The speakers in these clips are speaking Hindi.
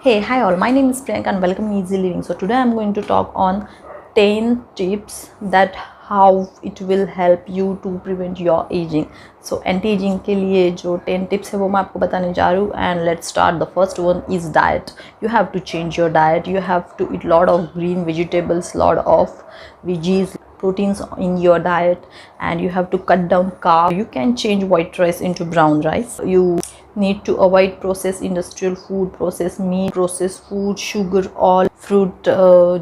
Hey, hi all. My name is Priyanka and welcome to Easy Living. So today I'm going to talk on 10 tips that how it will help you to prevent your aging. So anti-aging के लिए जो 10 tips है वो मैं आपको बताने जा रही हूँ. And let's start. The first one is diet. You have to change your diet. You have to eat lot of green vegetables, lot of veggies, proteins in your diet, and you have to cut down carbs. You can change white rice into brown rice. You need to avoid processed industrial food, processed meat, processed food, sugar, all fruit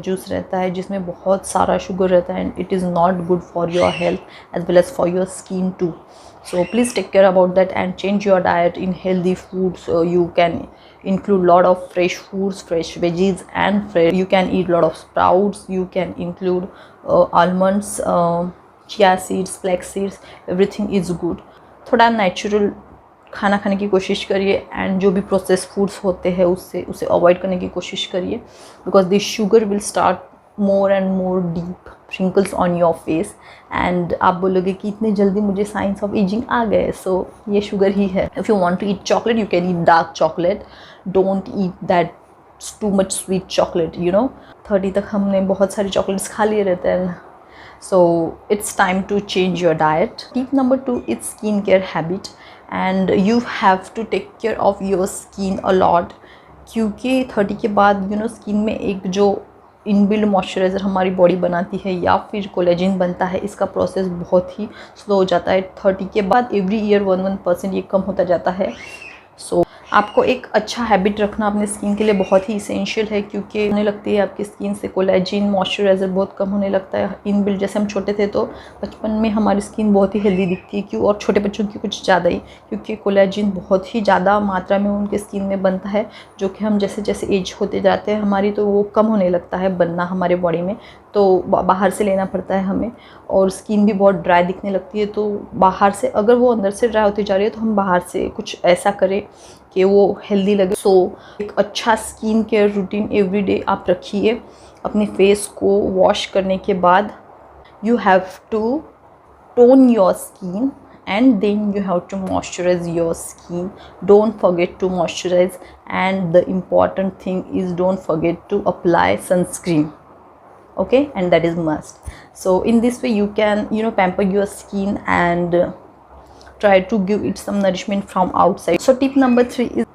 juice रहता है जिसमें बहुत सारा sugar रहता है and it is not good for your health as well as for your skin too. So please take care about that and change your diet in healthy foods. So you can include lot of fresh foods, fresh veggies, and you can eat lot of sprouts. You can include almonds, chia seeds, flax seeds. Everything is good. थोड़ा नेचुरल खाना खाने की कोशिश करिए एंड जो भी प्रोसेस फूड्स होते हैं उसे अवॉइड करने की कोशिश करिए because this sugar will start more and more deep wrinkles on your face and आप बोलोगे कि इतने जल्दी मुझे साइंस ऑफ एजिंग आ गए. सो ये शुगर ही है. If you want to eat chocolate you can eat dark chocolate. Don't eat that too much sweet chocolate. 30 तक हमने बहुत सारी चॉकलेट्स खा लिए रहते हैं. So it's time to change your diet. Tip number 2 is skincare habit, and you have to take care of your skin a lot क्योंकि 30 के बाद स्किन में एक जो इनबिल्ड मॉइस्चराइज़र हमारी बॉडी बनाती है या फिर कोलेजन बनता है, इसका प्रोसेस बहुत ही स्लो हो जाता है. 30 के बाद एवरी ईयर 1% ये कम होता जाता है. सो आपको एक अच्छा हैबिट रखना अपने स्किन के लिए बहुत ही इसेंशियल है क्योंकि होने लगती है आपकी स्किन से कोलेजन मॉइस्चराइज़र बहुत कम होने लगता है. इनबिल्ट जैसे हम छोटे थे तो बचपन में हमारी स्किन बहुत ही हेल्दी दिखती है क्यों, और छोटे बच्चों की कुछ ज़्यादा ही, क्योंकि कोलेजन बहुत ही ज़्यादा मात्रा में उनके स्किन में बनता है जो कि हम जैसे जैसे एज होते जाते हैं हमारी तो वो कम होने लगता है बनना हमारे बॉडी में. तो बाहर से लेना पड़ता है हमें और स्किन भी बहुत ड्राई दिखने लगती है. तो बाहर से अगर वो अंदर से ड्राई होती जा रही है तो हम बाहर से कुछ ऐसा करें कि वो हेल्दी लगे. सो एक अच्छा स्किन केयर रूटीन एवरीडे आप रखिए. अपने फेस को वॉश करने के बाद you have to tone your skin and then you have to moisturize your skin. Don't forget to moisturize, and the important thing is don't forget to apply sunscreen. Okay, and that is must. So in this way you can pamper your skin and try to give it some nourishment from outside. So tip number 3 is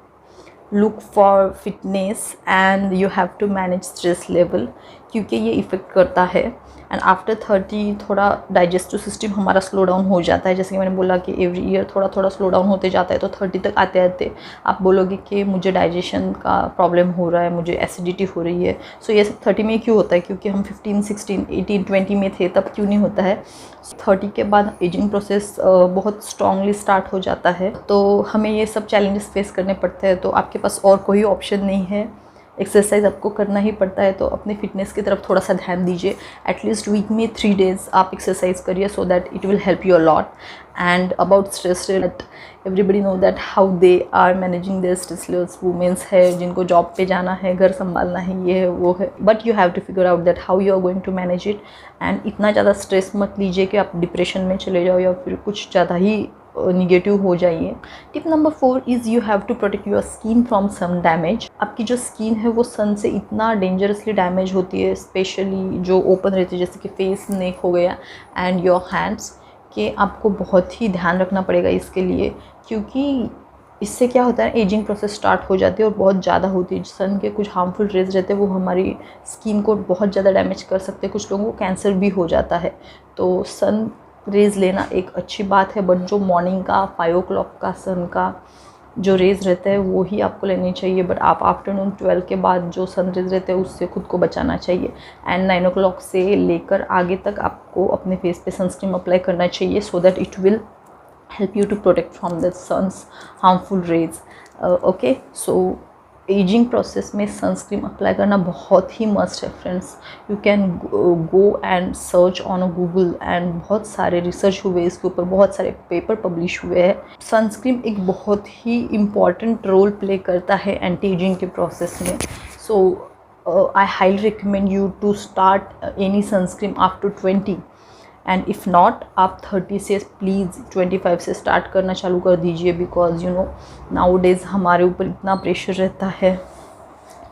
look for fitness and you have to manage stress level क्योंकि ये इफ़ेक्ट करता है. एंड आफ्टर 30 थोड़ा डाइजेस्टिव सिस्टम हमारा स्लो डाउन हो जाता है. जैसे कि मैंने बोला कि एवरी ईयर थोड़ा थोड़ा स्लो डाउन होते जाता है. तो 30 तक आते आते आप बोलोगे कि मुझे डाइजेशन का प्रॉब्लम हो रहा है, मुझे एसिडिटी हो रही है. सो ये सब 30 में क्यों होता है? क्योंकि हम 15, 16, 18, 20 में थे तब क्यों नहीं होता है. 30 के बाद एजिंग प्रोसेस बहुत स्ट्रांगली स्टार्ट हो जाता है. तो हमें ये सब चैलेंजेस फेस करने पड़ते हैं. तो आपके पास और कोई ऑप्शन नहीं है, एक्सरसाइज आपको करना ही पड़ता है. तो अपने फिटनेस की तरफ थोड़ा सा ध्यान दीजिए. एटलीस्ट वीक में 3 डेज़ आप एक्सरसाइज करिए so that it will help you a lot. And about stress that everybody know that how they are managing their stress levels. Women's है जिनको जॉब पे जाना है, घर संभालना है, ये है वो है, but you have to figure out that how you are going to manage it. And इतना ज़्यादा स्ट्रेस मत लीजिए कि आप डिप्रेशन में चले जाओ या फिर कुछ ज़्यादा ही निगेटिव हो जाइए. Tip number 4 is you have to protect your skin from sun damage. आपकी जो स्किन है वो सन से इतना डेंजरसली डैमेज होती है, स्पेशली जो ओपन रहती है जैसे कि फेस, नेक हो गया एंड योर हैंड्स, कि आपको बहुत ही ध्यान रखना पड़ेगा इसके लिए. क्योंकि इससे क्या होता है, एजिंग प्रोसेस स्टार्ट हो जाती है और बहुत ज़्यादा होती है. सन के कुछ हार्मफुल रेज रहते हैं वो हमारी स्किन को बहुत ज़्यादा डैमेज कर सकते हैं. कुछ लोगों को कैंसर भी हो जाता है. तो सन रेज़ लेना एक अच्छी बात है, बट जो मॉर्निंग का 5 o'clock का सन का जो रेज़ रहता है वो ही आपको लेनी चाहिए. बट आप आफ्टरनून 12 के बाद जो सन रेज़ रहते हैं उससे खुद को बचाना चाहिए. एंड 9 o'clock से लेकर आगे तक आपको अपने फेस पे सनस्क्रीन अप्लाई करना चाहिए सो that it will help you to protect from the sun's harmful rays. Okay, so ageing process में सनस्क्रीन अप्लाई करना बहुत ही मस्ट है friends. You can go and search on Google and बहुत सारे रिसर्च हुए इसके ऊपर, बहुत सारे पेपर पब्लिश हुए हैं. सनस्क्रीन एक बहुत ही इम्पॉर्टेंट रोल प्ले करता है एंटी एजिंग के प्रोसेस में. So I highly recommend you to start any sunscreen after 20 and if not आप 30 से प्लीज़ 25 से स्टार्ट करना चालू कर दीजिए. बिकॉज नाउ डेज़ हमारे ऊपर इतना प्रेशर रहता है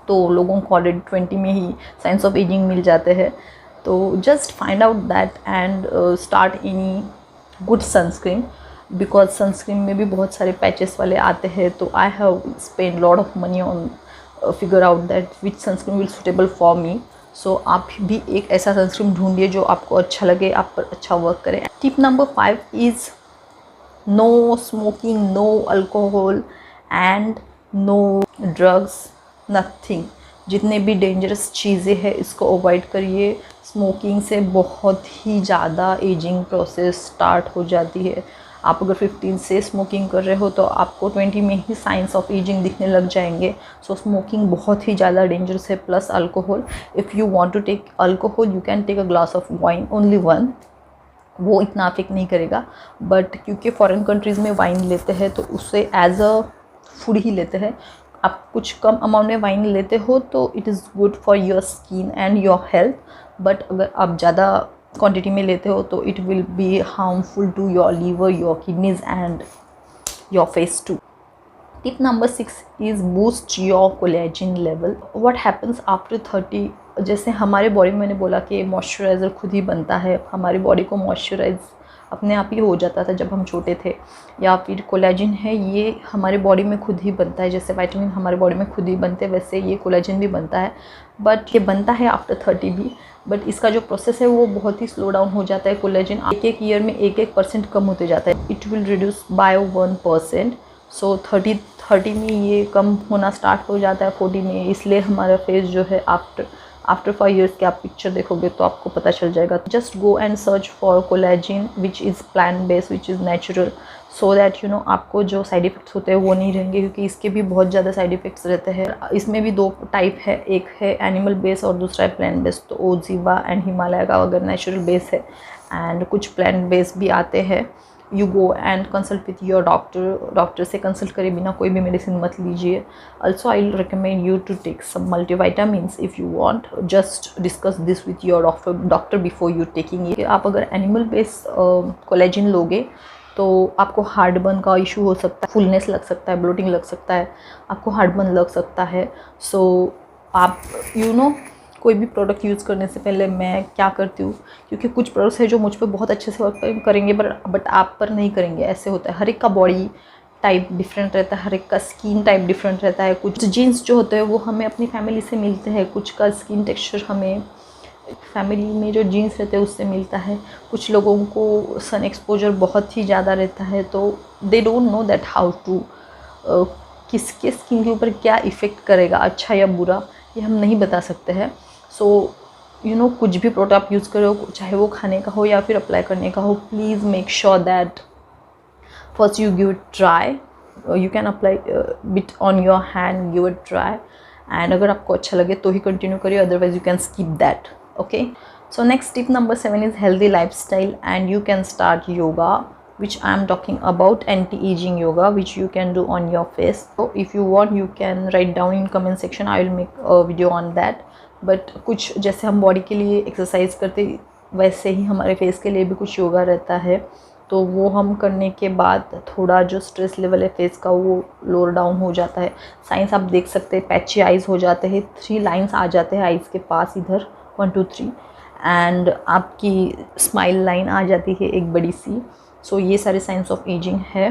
तो लोगों को ऑलरेडी 20 में ही साइंस ऑफ एजिंग मिल जाते हैं। तो just find out that and start any good sunscreen, because sunscreen में भी बहुत सारे पैचेस वाले आते हैं। तो I have spend lot of money on figure out that which sunscreen will suitable for me. So आप भी एक ऐसा सनस्क्रीन ढूंढिए जो आपको अच्छा लगे, आप पर अच्छा वर्क करे। Tip number 5 is no smoking, no alcohol and no drugs, nothing. जितने भी डेंजरस चीज़ें हैं इसको अवॉइड करिए। स्मोकिंग से बहुत ही ज़्यादा एजिंग प्रोसेस स्टार्ट हो जाती है। आप अगर 15 से स्मोकिंग कर रहे हो तो आपको 20 में ही साइंस ऑफ एजिंग दिखने लग जाएंगे। सो स्मोकिंग बहुत ही ज़्यादा डेंजरस है। Plus alcohol, if you want to take alcohol you can take a glass of wine, only one, वो इतना अफेक्ट नहीं करेगा। बट क्योंकि फॉरेन कंट्रीज़ में वाइन लेते हैं तो उससे एज अ फूड ही लेते हैं। आप कुछ कम अमाउंट में वाइन लेते हो तो it is good for your skin and your health, but अगर आप ज़्यादा क्वांटिटी में लेते हो तो it will be harmful to your liver, your kidneys and your face too. Tip number 6 is boost your collagen level. What happens after 30, जैसे हमारे बॉडी में मैंने बोला कि मॉइस्चराइज़र खुद ही बनता है, हमारी बॉडी को मॉइस्चराइज अपने आप ही हो जाता था जब हम छोटे थे। या फिर कोलेजन है ये हमारे बॉडी में खुद ही बनता है, जैसे विटामिन हमारे बॉडी में खुद ही बनते हैं वैसे ये कोलेजन भी बनता है। बट ये बनता है आफ्टर 30 भी, बट इसका जो प्रोसेस है वो बहुत ही स्लो डाउन हो जाता है। कोलेजन एक ईयर में 1% कम होते जाता है। It will reduce by 1%। सो 30 में ये कम होना स्टार्ट हो जाता है 40 में। इसलिए हमारा फेस जो है आफ्टर 5 years के आप पिक्चर देखोगे तो आपको पता चल जाएगा। Just go and search for collagen which is plant based, which is natural, so that you know आपको जो साइड इफ़ेक्ट्स होते हैं वो नहीं रहेंगे, क्योंकि इसके भी बहुत ज़्यादा साइड इफ़ेक्ट्स रहते हैं। इसमें भी 2 टाइप है, एक है एनिमल बेस और दूसरा है प्लांट बेस। तो ओजीवा एंड हिमालय का अगर नेचुरल बेस है एंड कुछ प्लांट बेस भी आते हैं। You go and consult with your doctor से कंसल्ट करे बिना कोई भी मेडिसिन मत लीजिए। Also I will recommend you to take some multivitamins if you want. Just discuss this with your doctor before you taking it. आप अगर एनिमल बेस कोलेजन लोगे तो आपको हार्टबर्न का इशू हो सकता है, फुलनेस लग सकता है, ब्लोटिंग लग सकता है, आपको हार्टबर्न लग सकता है। सो आप कोई भी प्रोडक्ट यूज़ करने से पहले मैं क्या करती हूँ, क्योंकि कुछ प्रोडक्ट्स है जो मुझ पर बहुत अच्छे से वर्क करेंगे बट आप पर नहीं करेंगे, ऐसे होता है। हर एक का बॉडी टाइप डिफरेंट रहता है, हर एक का स्किन टाइप डिफरेंट रहता है। कुछ जीन्स जो होते हैं वो हमें अपनी फैमिली से मिलते हैं, कुछ का स्किन टेक्सचर हमें फैमिली में जो जीन्स रहते हैं उससे मिलता है। कुछ लोगों को सन एक्सपोजर बहुत ही ज़्यादा रहता है तो they don't know that how to किसके स्किन के ऊपर क्या इफ़ेक्ट करेगा, अच्छा या बुरा, ये हम नहीं बता सकते हैं। सो कुछ भी प्रोडक्ट आप यूज़ करो, चाहे वो खाने का हो या फिर अप्लाई करने का हो, please make sure that first you give it try. You can apply bit on your hand, give it try, and अगर आपको अच्छा लगे तो ही कंटिन्यू करिए, otherwise you can skip that. Okay, so next tip number 7 is healthy lifestyle, and you can start yoga, which I am talking about, anti-aging yoga, which you can do on your face. So if you want you can write down in comment section, I will make a video on that. But कुछ जैसे हम बॉडी के लिए एक्सरसाइज करते वैसे ही हमारे फेस के लिए भी कुछ योगा रहता है। तो वो हम करने के बाद थोड़ा जो स्ट्रेस लेवल है फेस का वो लोअर डाउन हो जाता है। साइंस आप देख सकते हैं, पैची आइज़ हो जाते हैं, 3 लाइन्स आ जाते हैं आइज़ के पास, इधर 1 2 3, एंड आपकी स्माइल लाइन आ जाती है एक बड़ी सी। सो ये सारे साइंस ऑफ एजिंग है,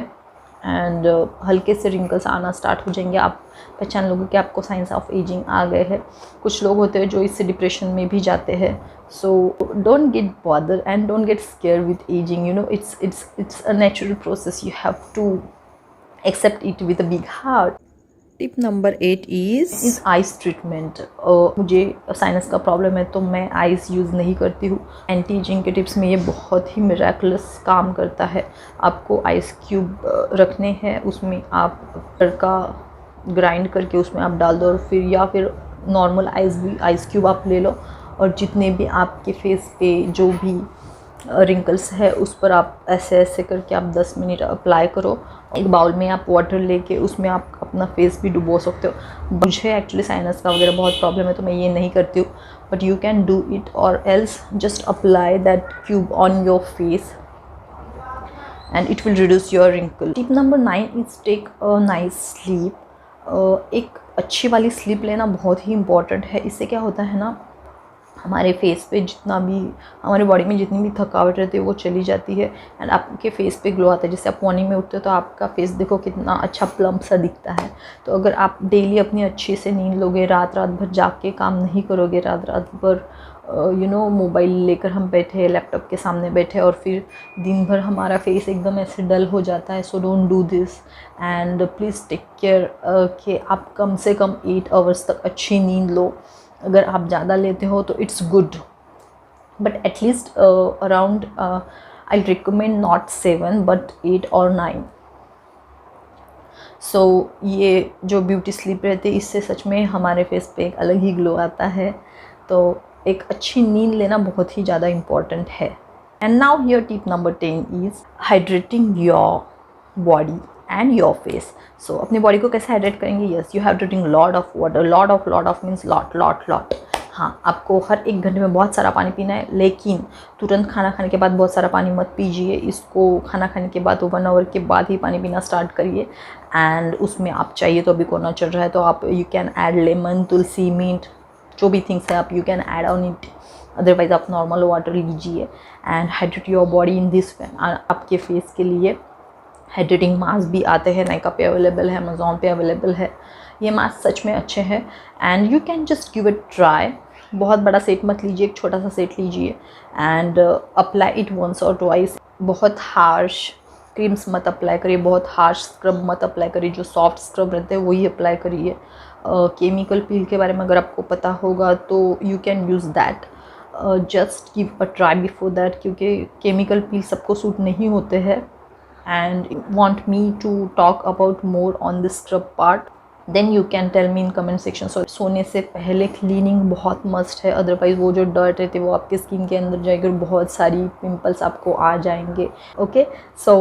एंड हल्के से रिंकल्स आना स्टार्ट हो जाएंगे। आप पहचान लोगे कि आपको साइंस ऑफ एजिंग आ गए हैं। कुछ लोग होते हैं जो इससे डिप्रेशन में भी जाते हैं। So don't get bother and don't get scare with aging, it's a natural process, you have to accept it with a big heart. Tip number 8 is ice treatment. मुझे साइनस का प्रॉब्लम है तो मैं आइस यूज़ नहीं करती हूँ। एंटी एजिंग के टिप्स में ये बहुत ही मिरेकलस काम करता है। आपको आइस क्यूब रखने हैं, उसमें आप तड़का ग्राइंड करके उसमें आप डाल दो, और फिर नॉर्मल आइस क्यूब आप ले लो, और जितने भी आपके फेस पे जो भी रिंकल्स है उस पर आप ऐसे ऐसे करके आप 10 मिनट अप्लाई करो। एक बाउल में आप वाटर लेके उसमें आप अपना फेस भी डुबो सकते हो। मुझे एक्चुअली साइनस का वगैरह बहुत प्रॉब्लम है तो मैं ये नहीं करती हूँ, but you can do it, और else just apply that cube on your face and it will reduce your wrinkle. Tip number 9 is take a nice sleep. एक अच्छी वाली स्लीप लेना बहुत ही इम्पॉर्टेंट है। इससे क्या होता है ना, हमारे फेस पे जितना भी, हमारी बॉडी में जितनी भी थकावट रहती है वो चली जाती है एंड आपके फेस पे ग्लो आता है। जैसे आप मॉर्निंग में उठते हो तो आपका फेस देखो कितना अच्छा प्लम्प सा दिखता है। तो अगर आप डेली अपनी अच्छे से नींद लोगे, रात रात भर जाग के काम नहीं करोगे, रात रात भर मोबाइल लेकर हम बैठे, लैपटॉप के सामने बैठे और फिर दिन भर हमारा फेस एकदम ऐसे डल हो जाता है। So don't do this and please take care कि आप कम से कम 8 आवर्स तक अच्छी नींद लो। अगर आप ज़्यादा लेते हो तो it's good, but at least around I recommend not 7 but 8 और 9। सो ये जो ब्यूटी स्लीप रहती है इससे सच में हमारे फेस पे एक अलग ही ग्लो आता है। तो एक अच्छी नींद लेना बहुत ही ज़्यादा इम्पॉर्टेंट है। And now here tip number 10 is hydrating your body and your face. So अपनी बॉडी को कैसे हाइड्रेट करेंगे? Yes, you have to drink lot of water. Lot of means lot. हाँ, आपको हर 1 घंटे में बहुत सारा पानी पीना है, लेकिन तुरंत खाना खाने के बाद बहुत सारा पानी मत पीजिए। इसको खाना खाने के बाद 1 आवर के बाद ही पानी पीना स्टार्ट करिए। एंड उसमें आप चाहिए तो अभी कोरोना चल रहा है तो आप you can add lemon, tulsi, mint, जो भी थिंग्स है आप you can add on it. Otherwise आप नॉर्मल वाटर लीजिए and hydrate your body in this way. आपके फेस के लिए हाइड्रेटिंग मास्क भी आते हैं, नाइका पे अवेलेबल है, अमेज़ॉन पे अवेलेबल है। ये मास्क सच में अच्छे हैं and you can just give it try. बहुत बड़ा सेट मत लीजिए, एक छोटा सा सेट लीजिए एंड अप्लाई इट वंस और ट्वाइस। बहुत हार्श क्रीम्स मत अप्लाई करिए, बहुत हार्श स्क्रब मत अप्लाई करिए। जो सॉफ्ट स्क्रब रहते हैं वही अप्लाई करिए। केमिकल पील के बारे में अगर आपको पता होगा तो you can use that. Just give a try before that, क्योंकि केमिकल पील सबको सूट नहीं होते हैं। and want me to talk about more on this scrub part, then you can tell me in comment section. So सोने से पहले क्लीनिंग बहुत मस्ट है, अदरवाइज वो जो डर्ट रहती है वो आपके स्किन के अंदर जाएगी और बहुत सारी पिंपल्स आपको आ जाएंगे। Okay, so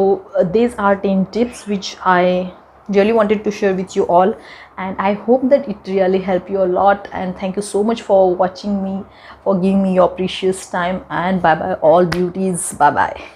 these are 10 tips which I really wanted to share with you all, and I hope that it really help you a lot. And thank you so much for watching me, for giving me your precious time, and bye bye all beauties. Bye bye.